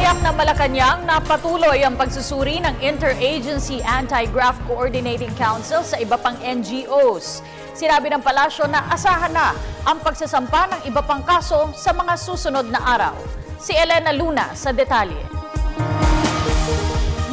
Tiniyak ng Malacanang na patuloy ang pagsusuri ng Interagency Anti-Graft Coordinating Council sa iba pang NGOs. Sinabi ng palasyo na asahan na ang pagsasampa ng iba pang kaso sa mga susunod na araw. Si Elena Luna sa detalye.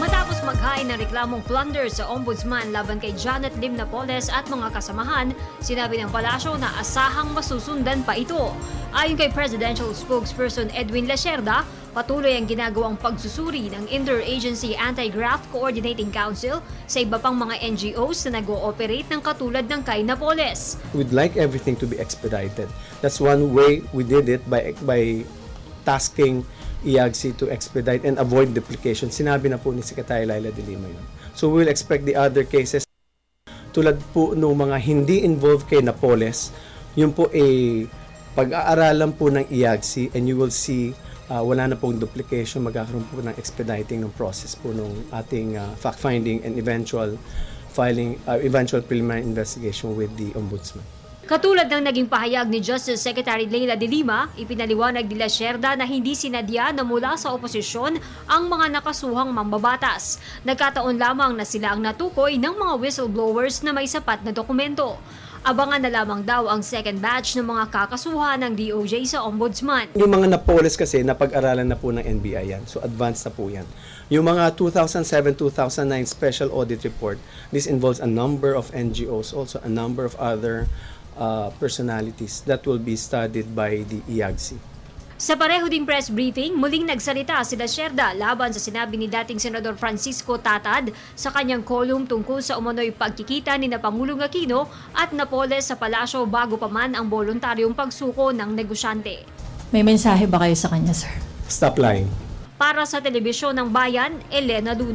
Matapos maghain ng reklamong plunder sa ombudsman laban kay Janet Lim Napoles at mga kasamahan, sinabi ng palasyo na asahang masusundan pa ito. Ayon kay Presidential Spokesperson Edwin Lacerda, patuloy ang ginagawang pagsusuri ng Interagency Anti-Graft Coordinating Council sa iba pang mga NGOs na nag-ooperate ng katulad ng kay Napoles. We'd like everything to be expedited. That's one way we did it by tasking IAGC to expedite and avoid duplication. Sinabi na po ni Secretary Laila de Lima yun. So we will expect the other cases tulad po ng mga hindi involved kay Napoles, yun po pag-aaralan po ng IAGC and you will see wala na pong duplication, magkakaroon po ng expediting ng process po ng ating fact-finding and eventual preliminary investigation with the Ombudsman. Katulad ng naging pahayag ni Justice Secretary Leila de Lima, ipinaliwanag ni Lacerda na hindi sinadya na mula sa oposisyon ang mga nakasuhang mambabatas. Nagkataon lamang na sila ang natukoy ng mga whistleblowers na may sapat na dokumento. Abangan na lamang daw ang second batch ng mga kakasuhan ng DOJ sa Ombudsman. Yung mga Napoles kasi napag-aralan na po ng NBI yan. So advanced na po yan. Yung mga 2007-2009 Special Audit Report, this involves a number of NGOs, also a number of other personalities that will be studied by the IAGC. Sa pareho ding press briefing, muling nagsalita si Lacerda laban sa sinabi ni dating Senador Francisco Tatad sa kanyang kolum tungkol sa umano'y pagkikita ni Pangulong Aquino at Napoles sa palasyo bago pa man ang voluntaryong pagsuko ng negosyante. May mensahe ba kayo sa kanya, sir? Stop lying. Para sa Telebisyon ng Bayan, Elena Luna.